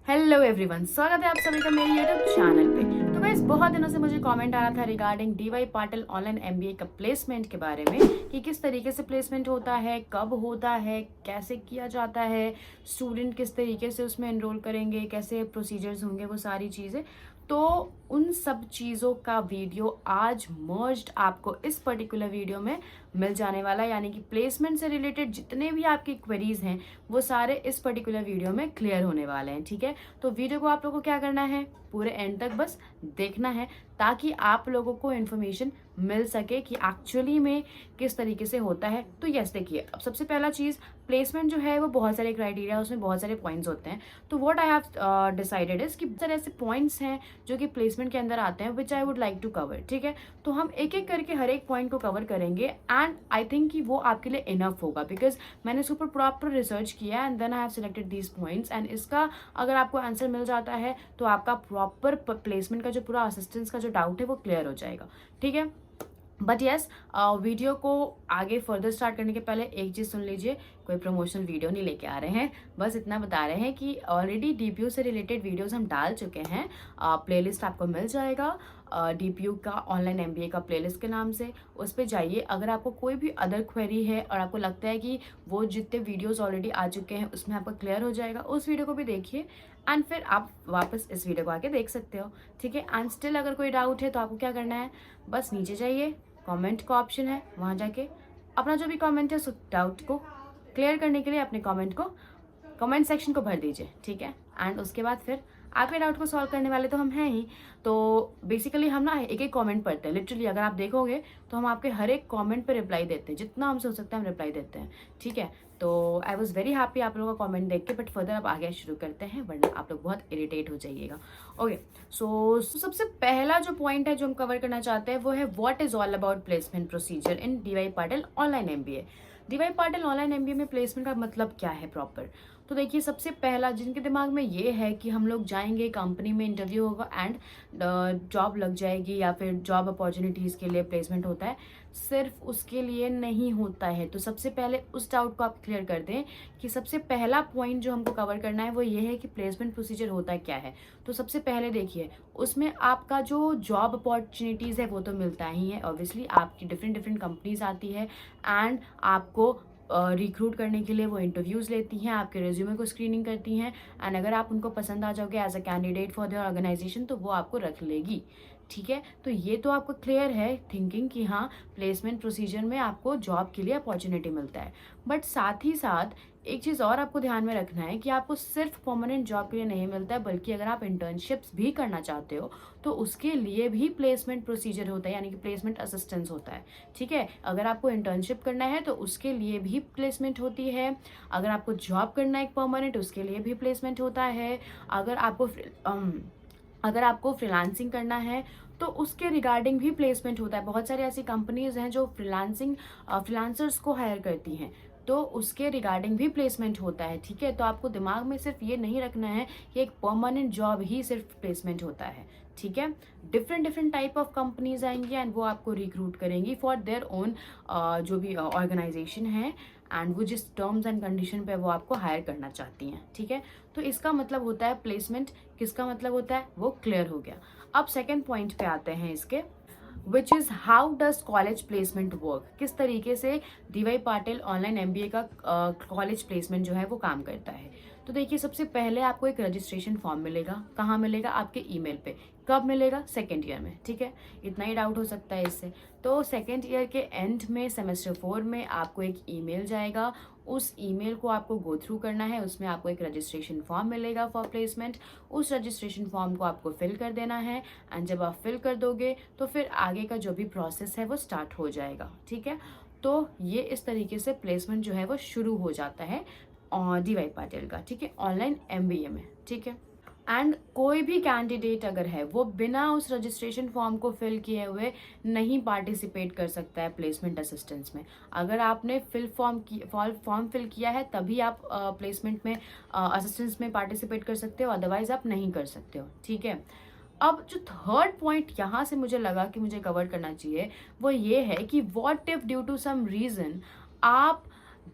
Hello everyone, स्वागत है आप सभी का मेरे यूट्यूब चैनल पे। तो गाइस, बहुत दिनों से मुझे कमेंट आ रहा था regarding DY Patil online MBA का प्लेसमेंट के बारे में कि किस तरीके से प्लेसमेंट होता है, कब होता है, कैसे किया जाता है, स्टूडेंट किस तरीके से उसमें एनरोल करेंगे, कैसे प्रोसीजर्स होंगे, वो सारी चीज़ें। तो उन सब चीज़ों का वीडियो आज मर्ज्ड आपको इस पर्टिकुलर वीडियो में मिल जाने वाला है। यानी कि प्लेसमेंट से रिलेटेड जितने भी आपकी क्वेरीज हैं वो सारे इस पर्टिकुलर वीडियो में क्लियर होने वाले हैं। ठीक है, तो वीडियो को आप लोगों को क्या करना है, पूरे एंड तक बस देखना है ताकि आप लोगों को इन्फॉर्मेशन मिल सके कि एक्चुअली में किस तरीके से होता है। तो यस, देखिए, अब सबसे पहला चीज़, प्लेसमेंट जो है वो बहुत सारे क्राइटेरिया, उसमें बहुत सारे पॉइंट्स होते हैं। तो what I have decided is कि बहुत सारे ऐसे पॉइंट्स हैं जो कि प्लेसमेंट के अंदर आते हैं which I would like to cover. ठीक है, तो हम एक एक करके हर एक पॉइंट को कवर करेंगे एंड आई थिंक कि वो आपके लिए इनफ होगा, बिकॉज मैंने इसके ऊपर प्रॉपर रिसर्च किया and then I have selected these points. And इसका अगर आपको आंसर मिल जाता है तो आपका प्रॉपर प्लेसमेंट का जो पूरा असिस्टेंस का जो डाउट है वो क्लियर हो जाएगा। ठीक है, बट येस, वीडियो को आगे फर्दर स्टार्ट करने के पहले एक चीज़ सुन लीजिए, कोई प्रमोशनल वीडियो नहीं लेके आ रहे हैं, बस इतना बता रहे हैं कि ऑलरेडी डीपीयू से रिलेटेड वीडियोस हम डाल चुके हैं। प्लेलिस्ट आपको मिल जाएगा डीपीयू का ऑनलाइन एमबीए का प्लेलिस्ट के नाम से, उस पर जाइए। अगर आपको कोई भी अदर क्वेरी है और आपको लगता है कि वो जितने वीडियोस ऑलरेडी आ चुके हैं उसमें आपका क्लियर हो जाएगा, उस वीडियो को भी देखिए एंड फिर आप वापस इस वीडियो को आके देख सकते हो। ठीक है, एंड स्टिल अगर कोई डाउट है तो आपको क्या करना है, बस नीचे जाइए, कमेंट का ऑप्शन है, वहाँ जाके अपना जो भी कमेंट है उस डाउट को क्लियर करने के लिए अपने कमेंट को कमेंट सेक्शन को भर दीजिए। ठीक है, एंड उसके बाद फिर आपके डाउट को सॉल्व करने वाले तो हम हैं ही। तो बेसिकली हम ना एक एक कमेंट पढ़ते हैं, लिटरली अगर आप देखोगे तो हम आपके हर एक कमेंट पे रिप्लाई देते हैं, जितना हमसे हो सकता है हम रिप्लाई देते हैं। ठीक है, तो आई वॉज वेरी हैप्पी आप लोगों का कमेंट देख के, बट फर्दर अब आगे शुरू करते हैं वरना आप लोग बहुत इरिटेट हो जाइएगा। ओके, सो सबसे पहला जो पॉइंट है जो हम कवर करना चाहते हैं वो है what is all about placement procedure in DY Patil online MBA. DY Patil online MBA में प्लेसमेंट का मतलब क्या है प्रॉपर। तो देखिए, सबसे पहला जिनके दिमाग में ये है कि हम लोग जाएंगे, कंपनी में इंटरव्यू होगा एंड जॉब लग जाएगी या फिर जॉब अपॉर्चुनिटीज़ के लिए प्लेसमेंट होता है, सिर्फ उसके लिए नहीं होता है। तो सबसे पहले उस डाउट को आप क्लियर कर दें कि सबसे पहला पॉइंट जो हमको कवर करना है वो ये है कि प्लेसमेंट प्रोसीजर होता क्या है। तो सबसे पहले देखिए, उसमें आपका जो जॉब अपॉर्चुनिटीज़ है वो तो मिलता ही है, ऑब्वियसली आपकी डिफरेंट डिफरेंट कंपनीज आती है एंड आपको रिक्रूट करने के लिए वो इंटरव्यूज़ लेती हैं, आपके रिज्यूमे को स्क्रीनिंग करती हैं एंड अगर आप उनको पसंद आ जाओगे as a candidate for their organization तो वो आपको रख लेगी। ठीक है, तो ये तो आपको क्लियर है थिंकिंग कि हाँ, प्लेसमेंट प्रोसीजर में आपको जॉब के लिए अपॉर्चुनिटी मिलता है। बट साथ ही साथ एक चीज़ और आपको ध्यान में रखना है कि आपको सिर्फ परमानेंट जॉब के लिए नहीं मिलता है, बल्कि अगर आप इंटर्नशिप्स भी करना चाहते हो तो उसके लिए भी प्लेसमेंट प्रोसीजर होता है, यानी कि प्लेसमेंट असिस्टेंस होता है। ठीक है, अगर आपको इंटर्नशिप करना है तो उसके लिए भी प्लेसमेंट होती है, अगर आपको जॉब करना है एक परमानेंट उसके लिए भी प्लेसमेंट होता है, अगर आपको फ्रीलांसिंग करना है तो उसके रिगार्डिंग भी प्लेसमेंट होता है। बहुत सारी ऐसी कंपनीज हैं जो फ्रीलांसर्स को हायर करती हैं, तो उसके रिगार्डिंग भी प्लेसमेंट होता है। ठीक है, तो आपको दिमाग में सिर्फ ये नहीं रखना है कि एक परमानेंट जॉब ही सिर्फ प्लेसमेंट होता है। ठीक है, different different type of companies आएंगी एंड वो आपको रिक्रूट करेंगी फॉर देयर ओन जो भी ऑर्गेनाइजेशन है एंड वो जिस टर्म्स एंड कंडीशन पे वो आपको हायर करना चाहती हैं। ठीक है, तो इसका मतलब होता है प्लेसमेंट, किसका मतलब होता है वो क्लियर हो गया। अब सेकेंड पॉइंट पे आते हैं इसके, which is how does college placement work. किस तरीके से डीवाई पाटिल ऑनलाइन एमबीए का कॉलेज प्लेसमेंट जो है वो काम करता है। तो देखिए, सबसे पहले आपको एक रजिस्ट्रेशन फॉर्म मिलेगा। कहाँ मिलेगा, आपके ईमेल पे। कब मिलेगा, सेकेंड ईयर में। ठीक है, इतना ही डाउट हो सकता है इससे। तो सेकेंड ईयर के एंड में सेमेस्टर 4 में आपको एक ईमेल जाएगा, उस ईमेल को आपको गो थ्रू करना है, उसमें आपको एक रजिस्ट्रेशन फॉर्म मिलेगा फॉर प्लेसमेंट। उस रजिस्ट्रेशन फॉर्म को आपको फिल कर देना है एंड जब आप फिल कर दोगे तो फिर आगे का जो भी प्रोसेस है वो स्टार्ट हो जाएगा। ठीक है, तो ये इस तरीके से प्लेसमेंट जो है वो शुरू हो जाता है डीवाई पाटिल का। ठीक है, ऑनलाइन एमबीए में। ठीक है, एंड कोई भी कैंडिडेट अगर है वो बिना उस रजिस्ट्रेशन फॉर्म को फिल किए हुए नहीं पार्टिसिपेट कर सकता है प्लेसमेंट असिस्टेंस में। अगर आपने फॉर्म फिल किया है तभी आप प्लेसमेंट में असिस्टेंस में पार्टिसिपेट कर सकते हो, अदरवाइज आप नहीं कर सकते हो। ठीक है, अब जो थर्ड पॉइंट यहाँ से मुझे लगा कि मुझे कवर करना चाहिए वो ये है कि what if due to some reason आप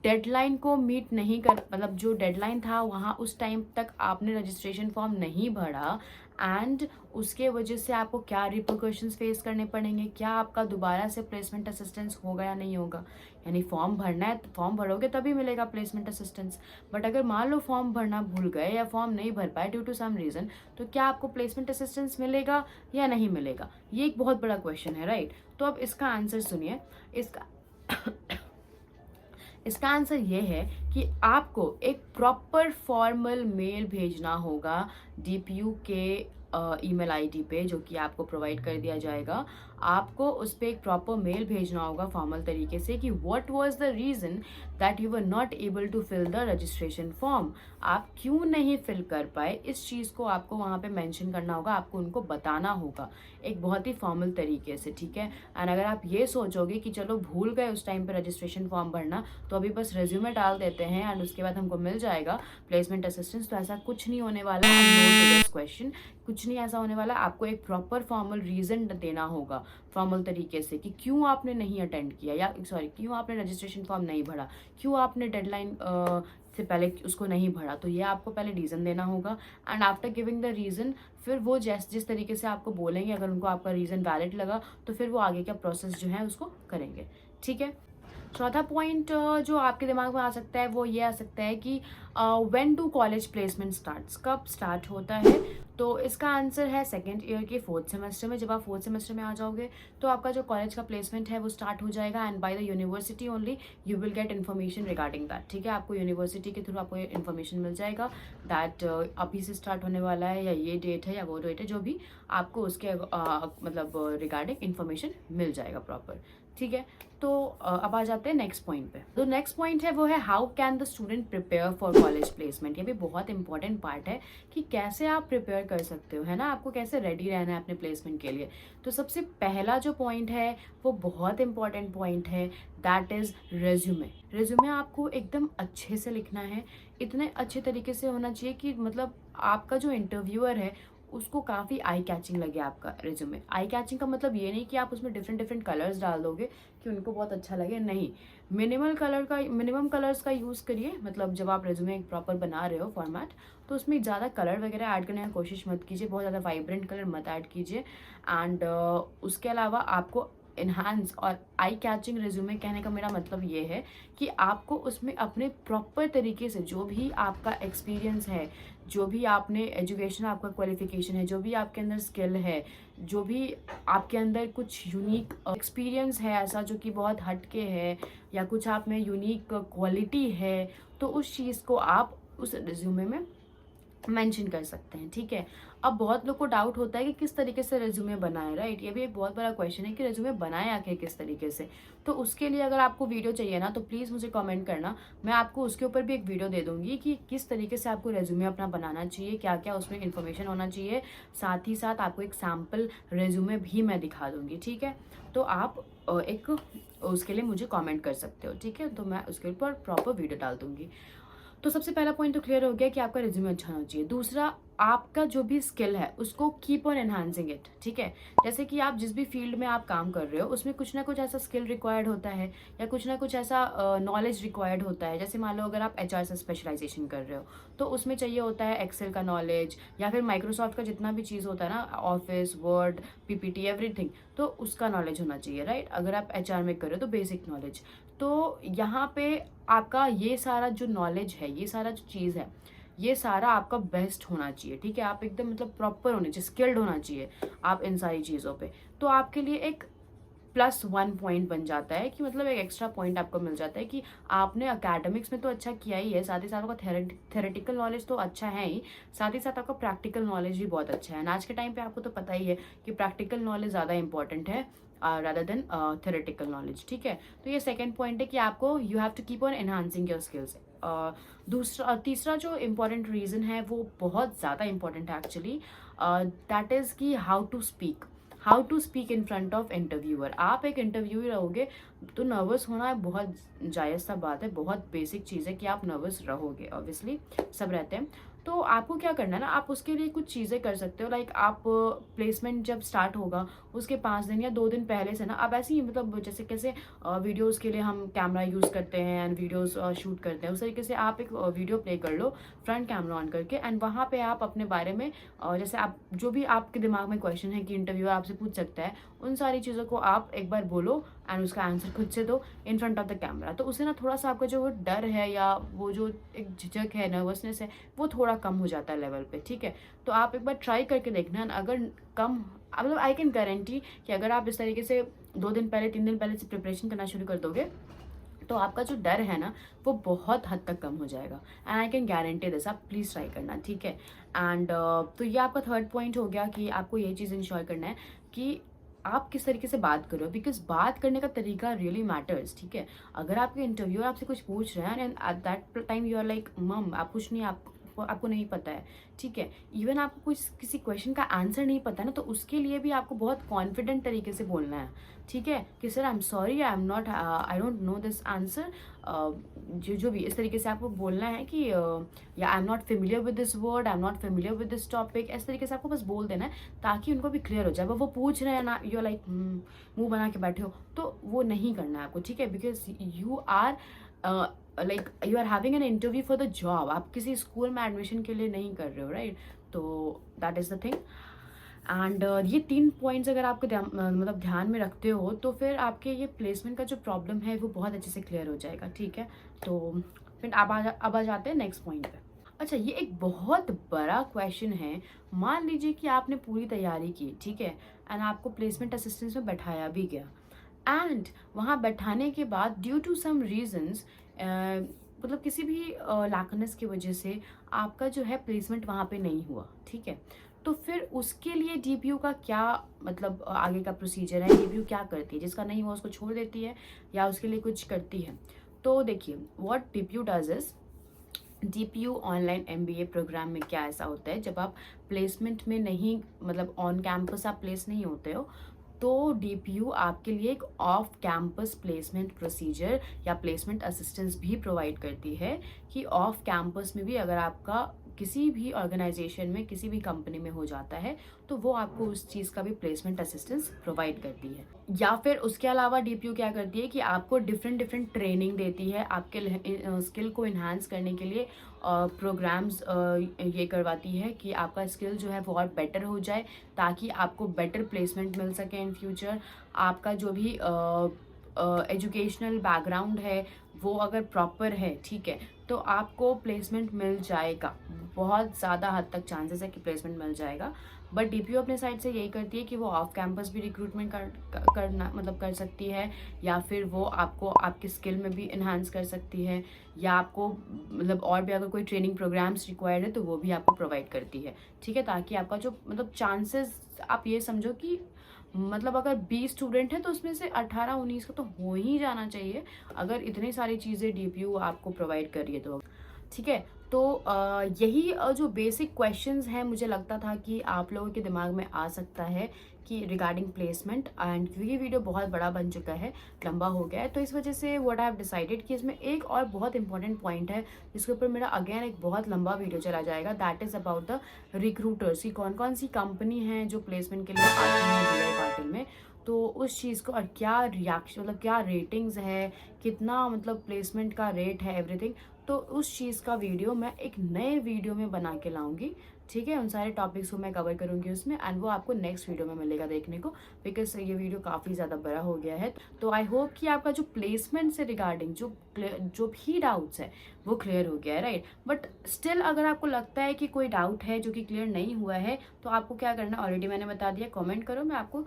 डेडलाइन को मीट नहीं कर, मतलब जो डेडलाइन था वहाँ उस टाइम तक आपने रजिस्ट्रेशन फॉर्म नहीं भरा, एंड उसके वजह से आपको क्या रिpercussions फेस करने पड़ेंगे, क्या आपका दोबारा से प्लेसमेंट असिस्टेंस होगा या नहीं होगा। यानी फॉर्म भरना है, फॉर्म भरोगे तभी मिलेगा प्लेसमेंट असिस्टेंस, बट अगर मान लो फॉर्म भरना भूल गए या फॉर्म नहीं भर पाए ड्यू टू सम रीज़न, तो क्या आपको प्लेसमेंट असिस्टेंस मिलेगा या नहीं मिलेगा, ये एक बहुत बड़ा क्वेश्चन है, राइट। तो अब इसका आंसर सुनिए। इसका आंसर ये है कि आपको एक प्रॉपर फॉर्मल मेल भेजना होगा डीपीयू के ईमेल आईडी पे, जो कि आपको प्रोवाइड कर दिया जाएगा। आपको उस पर एक प्रॉपर मेल भेजना होगा फॉर्मल तरीके से कि what was the reason that you were not able to fill the registration form, आप क्यों नहीं फिल कर पाए, इस चीज़ को आपको वहाँ पे मेंशन करना होगा, आपको उनको बताना होगा एक बहुत ही फॉर्मल तरीके से, ठीक है। एंड अगर आप ये सोचोगे कि चलो भूल गए उस टाइम पे रजिस्ट्रेशन फॉर्म भरना, तो अभी बस रेज्यूमे डाल देते हैं एंड उसके बाद हमको मिल जाएगा प्लेसमेंट असिस्टेंस, तो ऐसा कुछ नहीं होने वाला। क्वेश्चन कुछ नहीं ऐसा होने वाला। आपको एक प्रॉपर फॉर्मल रीज़न देना होगा फॉर्मल तरीके से कि क्यों आपने नहीं अटेंड किया, या सॉरी क्यों आपने रजिस्ट्रेशन फॉर्म नहीं भरा, क्यों आपने डेडलाइन से पहले उसको नहीं भरा, तो ये आपको पहले रीज़न देना होगा। And after giving the reason, फिर वो जिस तरीके से आपको बोलेंगे, अगर उनको आपका रीज़न वैलिड लगा तो फिर वो आगे का प्रोसेस जो है उसको करेंगे, ठीक है। चौथा पॉइंट जो आपके दिमाग में आ सकता है वो ये आ सकता है कि when do college placement starts, कब स्टार्ट होता है। तो इसका आंसर है सेकेंड ईयर के 4th सेमेस्टर में। जब आप 4th सेमेस्टर में आ जाओगे तो आपका जो कॉलेज का प्लेसमेंट है वो स्टार्ट हो जाएगा, and by the university only you will get information regarding that, ठीक है। आपको यूनिवर्सिटी के थ्रू आपको इन्फॉर्मेशन मिल जाएगा दैट अभी से स्टार्ट होने वाला है, या ये डेट है या वो डेट है, जो भी आपको उसके मतलब रिगार्डिंग इन्फॉर्मेशन मिल जाएगा प्रॉपर, ठीक है। तो अब आ जाते हैं नेक्स्ट पॉइंट पे। तो नेक्स्ट पॉइंट है वो है how can the student prepare for college placement. ये भी बहुत इंपॉर्टेंट पार्ट है कि कैसे आप प्रिपेयर कर सकते हो, है ना, आपको कैसे रेडी रहना है अपने प्लेसमेंट के लिए। तो सबसे पहला जो पॉइंट है वो बहुत इंपॉर्टेंट पॉइंट है, दैट इज़ रेज्यूमे। रेज्यूमे आपको एकदम अच्छे से लिखना है, इतने अच्छे तरीके से होना चाहिए कि मतलब आपका जो इंटरव्यूअर है उसको काफ़ी आई कैचिंग लगे आपका रेज्यूमे। आई कैचिंग का मतलब ये नहीं कि आप उसमें डिफरेंट डिफरेंट कलर्स डाल दोगे कि उनको बहुत अच्छा लगे, नहीं। मिनिमम कलर्स का यूज़ करिए, मतलब जब आप रेज्यूमे एक प्रॉपर बना रहे हो फॉर्मेट, तो उसमें ज़्यादा कलर वगैरह ऐड करने की कोशिश मत कीजिए, बहुत ज़्यादा वाइब्रेंट कलर मत ऐड कीजिए। एंड उसके अलावा आपको इन्हांस और आई कैचिंग रेज्यूमे कहने का मेरा मतलब ये है कि आपको उसमें अपने प्रॉपर तरीके से जो भी आपका एक्सपीरियंस है, जो भी आपने एजुकेशन, आपका क्वालिफिकेशन है, जो भी आपके अंदर स्किल है, जो भी आपके अंदर कुछ यूनिक एक्सपीरियंस है ऐसा जो कि बहुत हटके है, या कुछ आप में यूनिक क्वालिटी है, तो उस चीज़ को आप उस रिज्यूमे में मेंशन कर सकते हैं, ठीक है। अब बहुत लोग को डाउट होता है कि किस तरीके से रेज्यूमे बनाए, राइट। ये भी एक बहुत बड़ा क्वेश्चन है कि रेज्यूमे बनाए आखिर किस तरीके से। तो उसके लिए अगर आपको वीडियो चाहिए ना, तो प्लीज़ मुझे कमेंट करना, मैं आपको उसके ऊपर भी एक वीडियो दे दूंगी कि किस तरीके से आपको रेज्यूमे अपना बनाना चाहिए, क्या क्या उसमें इन्फॉर्मेशन होना चाहिए। साथ ही साथ आपको एक सैम्पल रेज्यूमे भी मैं दिखा दूंगी, ठीक है। तो आप एक उसके लिए मुझे कॉमेंट कर सकते हो, ठीक है, तो मैं उसके ऊपर प्रॉपर वीडियो डाल दूंगी। तो सबसे पहला पॉइंट तो क्लियर हो गया कि आपका रिज्यूमे अच्छा होना चाहिए। दूसरा, आपका जो भी स्किल है उसको कीप ऑन एनहांसिंग इट, ठीक है। जैसे कि आप जिस भी फील्ड में आप काम कर रहे हो उसमें कुछ ना कुछ ऐसा स्किल रिक्वायर्ड होता है, या कुछ ना कुछ ऐसा नॉलेज रिक्वायर्ड होता है। जैसे मान लो अगर आप एचआर से स्पेशलाइजेशन कर रहे हो तो उसमें चाहिए होता है एक्सेल का नॉलेज, या फिर माइक्रोसॉफ्ट का जितना भी चीज़ होता है ना, ऑफिस, वर्ड, पीपीटी, एवरीथिंग, तो उसका नॉलेज होना चाहिए, राइट। अगर आप एचआर में कर रहे हो तो बेसिक नॉलेज। तो यहाँ पे आपका ये सारा जो नॉलेज है, ये सारा जो चीज़ है, ये सारा आपका बेस्ट होना चाहिए, ठीक है। आप एकदम मतलब प्रॉपर होने चाहिए, स्किल्ड होना चाहिए आप इन सारी चीज़ों पे। तो आपके लिए एक +1 पॉइंट बन जाता है कि मतलब एक एक्स्ट्रा पॉइंट आपको मिल जाता है कि आपने अकेडमिक्स में तो अच्छा किया ही है, साथ ही साथ आपका थेरेटिकल नॉलेज तो अच्छा है ही, साथ ही साथ आपका प्रैक्टिकल नॉलेज भी बहुत अच्छा है। आज के टाइम पे आपको तो पता ही है कि प्रैक्टिकल नॉलेज ज़्यादा इंपॉर्टेंट है रादर देन थेरेटिकल नॉलेज, ठीक है। तो ये सेकेंड पॉइंट है कि आपको you have to keep on enhancing your skills. तीसरा जो इम्पॉर्टेंट रीज़न है वो बहुत ज़्यादा इम्पॉर्टेंट है एक्चुअली, दैट इज़ कि how to speak in front of interviewer. आप एक इंटरव्यूअर रहोगे तो नर्वस होना बहुत जायज़ सा बात है, बहुत बेसिक चीज़ है कि आप नर्वस रहोगे, ऑब्वियसली सब रहते हैं। तो आपको क्या करना है ना, आप उसके लिए कुछ चीज़ें कर सकते हो। लाइक आप प्लेसमेंट जब स्टार्ट होगा उसके 5 दिन या 2 दिन पहले से ना आप ऐसे ही मतलब जैसे कैसे वीडियोज़ के लिए हम कैमरा यूज़ करते हैं एंड वीडियोज़ शूट करते हैं, उस तरीके से आप एक वीडियो प्ले कर लो फ्रंट कैमरा ऑन करके, एंड वहाँ पे आप अपने बारे में जैसे आप जो भी आपके दिमाग में क्वेश्चन है कि इंटरव्यूअर आपसे पूछ सकता है, उन सारी चीज़ों को आप एक बार बोलो एंड उसका आंसर खुद से दो इन फ्रंट ऑफ द कैमरा। तो उससे ना थोड़ा सा आपका जो वो डर है या वो जो एक झिझक है, नर्वसनेस है, वो थोड़ा कम हो जाता है लेवल पे, ठीक है। तो आप एक बार ट्राई करके देखना, अगर कम मतलब आई कैन गारंटी कि अगर आप इस तरीके से 2 दिन पहले 3 दिन पहले से प्रिपरेशन करना शुरू कर दोगे तो आपका जो डर है ना वो बहुत हद तक कम हो जाएगा, and I can guarantee this. आप प्लीज़ ट्राई करना, ठीक है। एंड तो ये आपका थर्ड पॉइंट हो गया कि आपको ये चीज़ इंश्योर करना है कि आप किस तरीके से बात करो, बिकॉज बात करने का तरीका रियली मैटर्स, ठीक है। अगर आपके इंटरव्यूअर आपसे कुछ पूछ रहे हैं and at that time you are like um आप कुछ नहीं, आपको नहीं पता है, ठीक है, इवन आपको कुछ किसी क्वेश्चन का आंसर नहीं पता है ना, तो उसके लिए भी आपको बहुत कॉन्फिडेंट तरीके से बोलना है, ठीक है, कि sir I am sorry, I am not, I don't know this answer, जो भी इस तरीके से आपको बोलना है कि या I am not familiar with this word, I am not familiar with this topic, इस तरीके से आपको बस बोल देना है ताकि उनको भी क्लियर हो जाए। वो पूछ रहे हैं ना, यू लाइक मुंह बना के बैठे हो, तो वो नहीं करना है आपको, ठीक है, because you are like you are having an interview for the job, आप किसी स्कूल में एडमिशन के लिए नहीं कर रहे हो, राइट। तो that is the thing. And ये 3 पॉइंट्स अगर आपको मतलब ध्यान में रखते हो तो फिर आपके ये प्लेसमेंट का जो प्रॉब्लम है वो बहुत अच्छे से क्लियर हो जाएगा, ठीक है। तो फिर अब आ जाते हैं नेक्स्ट पॉइंट पे। अच्छा, ये एक बहुत बड़ा क्वेश्चन है। मान लीजिए कि आपने पूरी तैयारी की, ठीक है, एंड आपको प्लेसमेंट असिस्टेंस में बैठाया भी गया, एंड वहाँ बैठाने के बाद ड्यू टू सम रीजंस मतलब किसी भी लैकनेस की वजह से आपका जो है प्लेसमेंट वहाँ पे नहीं हुआ, ठीक है। तो फिर उसके लिए डीपीयू का क्या मतलब आगे का प्रोसीजर है, डीपीयू क्या करती है, जिसका नहीं हुआ उसको छोड़ देती है या उसके लिए कुछ करती है। तो देखिए what DPU does is, DPU online MBA program में क्या ऐसा होता है, जब आप प्लेसमेंट में नहीं मतलब ऑन कैंपस आप प्लेस नहीं होते हो, तो डीपीयू आपके लिए एक ऑफ कैंपस प्लेसमेंट प्रोसीजर या प्लेसमेंट असिस्टेंस भी प्रोवाइड करती है कि ऑफ कैंपस में भी अगर आपका किसी भी ऑर्गेनाइजेशन में किसी भी कंपनी में हो जाता है तो वो आपको उस चीज़ का भी प्लेसमेंट असिस्टेंस प्रोवाइड करती है। या फिर उसके अलावा डीपीयू क्या करती है कि आपको डिफरेंट ट्रेनिंग देती है, आपके स्किल को इन्हांस करने के लिए प्रोग्राम्स ये करवाती है कि आपका स्किल जो है वो और बेटर हो जाए ताकि आपको बेटर प्लेसमेंट मिल सके इन फ्यूचर। आपका जो भी एजुकेशनल बैकग्राउंड है वो अगर प्रॉपर है, ठीक है, तो आपको प्लेसमेंट मिल जाएगा, बहुत ज़्यादा हद तक चांसेस है कि प्लेसमेंट मिल जाएगा। बट डीपीयू अपने साइड से यही करती है कि वो ऑफ कैंपस भी रिक्रूटमेंट करना मतलब कर सकती है, या फिर वो आपको आपके स्किल में भी इन्हांस कर सकती है, या आपको मतलब और भी अगर कोई ट्रेनिंग प्रोग्राम्स रिक्वायर्ड है तो वो भी आपको प्रोवाइड करती है, ठीक है, ताकि आपका जो मतलब चांसेस आप ये समझो कि मतलब अगर 20 स्टूडेंट हैं तो उसमें से 18-19 का तो हो ही जाना चाहिए, अगर इतनी सारी चीज़ें डीपीयू आपको प्रोवाइड कर रही है तो, ठीक है। तो यही जो बेसिक क्वेश्चंस हैं मुझे लगता था कि आप लोगों के दिमाग में आ सकता है कि रिगार्डिंग प्लेसमेंट, एंड ये वीडियो बहुत बड़ा बन चुका है, लंबा हो गया है, तो इस वजह से व्हाट आई हैव डिसाइडेड कि इसमें एक और बहुत इंपॉर्टेंट पॉइंट है जिसके ऊपर मेरा अगेन एक बहुत लंबा वीडियो चला जाएगा, that is about the recruiters की कौन कौन सी कंपनी हैं जो प्लेसमेंट के लिए आती हैं DI पाटिल में, तो उस चीज़ को और क्या रिएक्शन मतलब क्या रेटिंग्स है, कितना मतलब प्लेसमेंट का रेट है, एवरीथिंग, तो उस चीज़ का वीडियो मैं एक नए वीडियो में बना के लाऊंगी, ठीक है। उन सारे टॉपिक्स को मैं कवर करूंगी उसमें, एंड वो आपको नेक्स्ट वीडियो में मिलेगा देखने को, बिकॉज ये वीडियो काफ़ी ज़्यादा बड़ा हो गया है। तो आई होप कि आपका जो प्लेसमेंट से रिगार्डिंग जो भी डाउट्स है वो क्लियर हो गया है, राइट। बट स्टिल अगर आपको लगता है कि कोई डाउट है जो कि क्लियर नहीं हुआ है तो आपको क्या करना, ऑलरेडी मैंने बता दिया, कॉमेंट करो, मैं आपको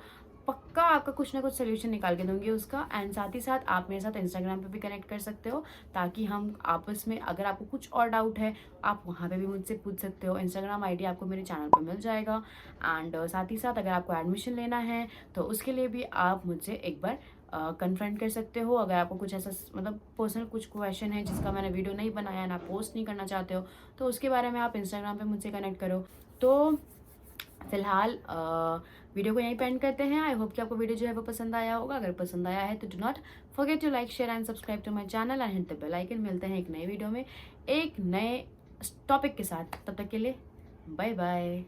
पक्का आपका कुछ ना कुछ सोल्यूशन निकाल के दूंगी उसका। एंड साथ ही साथ आप मेरे साथ इंस्टाग्राम पे भी कनेक्ट कर सकते हो ताकि हम आपस में, अगर आपको कुछ और डाउट है आप वहाँ पे भी मुझसे पूछ सकते हो। इंस्टाग्राम आईडी आपको मेरे चैनल पे मिल जाएगा। एंड साथ ही साथ अगर आपको एडमिशन लेना है तो उसके लिए भी आप मुझसे एक बार कन्फ्रंट कर सकते हो। अगर आपको कुछ ऐसा मतलब पर्सनल कुछ क्वेश्चन है जिसका मैंने वीडियो नहीं बनाया ना पोस्ट नहीं करना चाहते हो तो उसके बारे में आप इंस्टाग्राम पे मुझसे कनेक्ट करो। तो फिलहाल वीडियो को यहीं पे एंड करते हैं। आई होप कि आपको वीडियो जो है वो पसंद आया होगा। अगर पसंद आया है तो do not forget to like share and subscribe to my channel and hit the bell icon. मिलते हैं एक नए वीडियो में एक नए टॉपिक के साथ। तब तक के लिए बाय बाय।